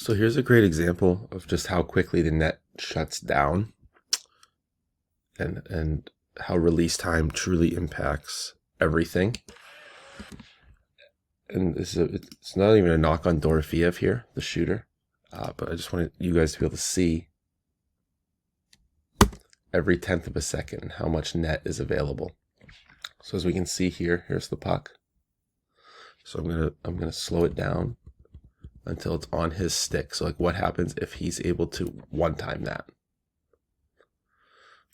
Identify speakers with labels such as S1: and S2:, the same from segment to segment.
S1: So here's a great example of just how quickly the net shuts down and how release time truly impacts everything. And it's not even a knock on Dorofeev here, the shooter, but I just wanted you guys to be able to see every 1/10 of a second and how much net is available. So as we can see here, here's the puck. So I'm gonna slow it down until it's on his stick. So like what happens if he's able to one time that?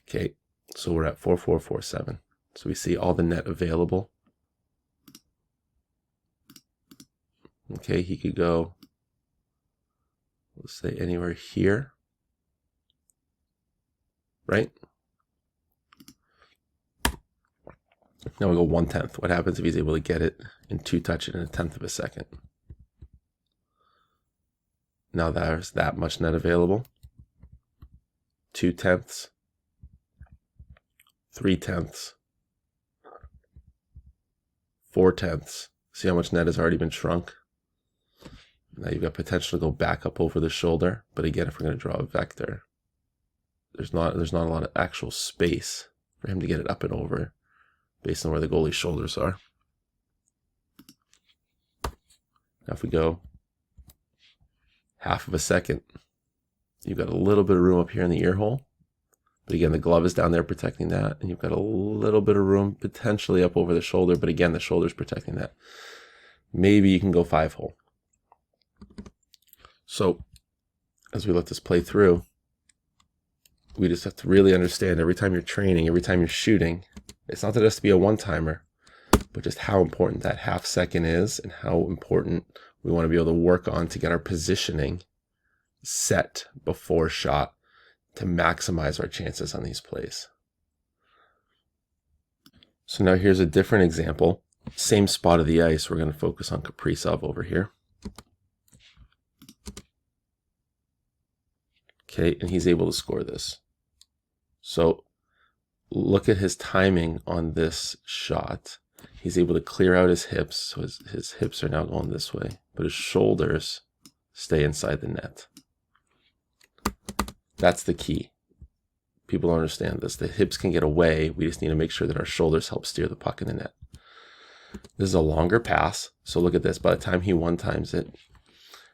S1: Okay, so we're at 4447. So we see all the net available. Okay, he could go, let's say anywhere here, right? Now we go 1/10. What happens if he's able to get it in 2 touches in a 1/10 of a second? Now there's that much net available. 2/10, 3/10, 4/10. See how much net has already been shrunk? Now you've got potential to go back up over the shoulder, but again, if we're going to draw a vector, there's not a lot of actual space for him to get it up and over based on where the goalie's shoulders are. Now if we go 1/2 of a second, you've got a little bit of room up here in the ear hole, but again, the glove is down there protecting that, and you've got a little bit of room potentially up over the shoulder, but again, the shoulder's protecting that. Maybe you can go 5-hole. So as we let this play through, we just have to really understand every time you're training, every time you're shooting, it's not that it has to be a one-timer, but just how important that 1/2 second is and how important we want to be able to work on to get our positioning set before shot to maximize our chances on these plays. So now here's a different example. Same spot of the ice. We're going to focus on Kaprizov over here. Okay, and he's able to score this. So look at his timing on this shot. He's able to clear out his hips, so his hips are now going this way, but his shoulders stay inside the net. That's the key. People don't understand this. The hips can get away. We just need to make sure that our shoulders help steer the puck in the net. This is a longer pass, so look at this. By the time he one-times it,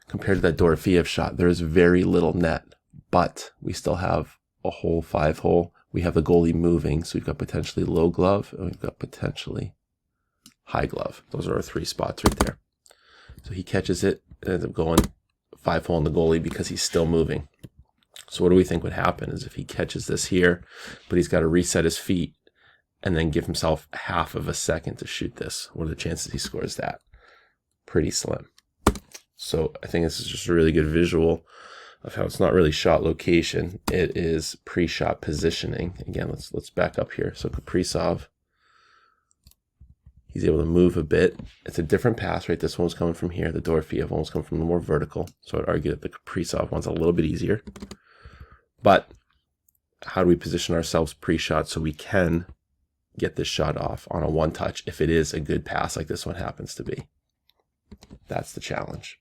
S1: compared to that Dorofeev shot, there is very little net, but we still have a whole 5-hole. We have the goalie moving, so we've got potentially low glove, and we've got potentially high glove. Those are our 3 spots right there. So he catches it, and ends up going 5-hole on the goalie because he's still moving. So what do we think would happen is if he catches this here, but he's got to reset his feet and then give himself 1/2 of a second to shoot this. What are the chances he scores that? Pretty slim. So I think this is just a really good visual of how it's not really shot location, it is pre-shot positioning. Again, let's back up here. So Kaprizov, he's able to move a bit. It's a different pass, right? This one's coming from here. The Dorofeev one's coming from the more vertical. So I'd argue that the Kaprizov one's a little bit easier. But how do we position ourselves pre-shot so we can get this shot off on a one-touch if it is a good pass like this one happens to be? That's the challenge.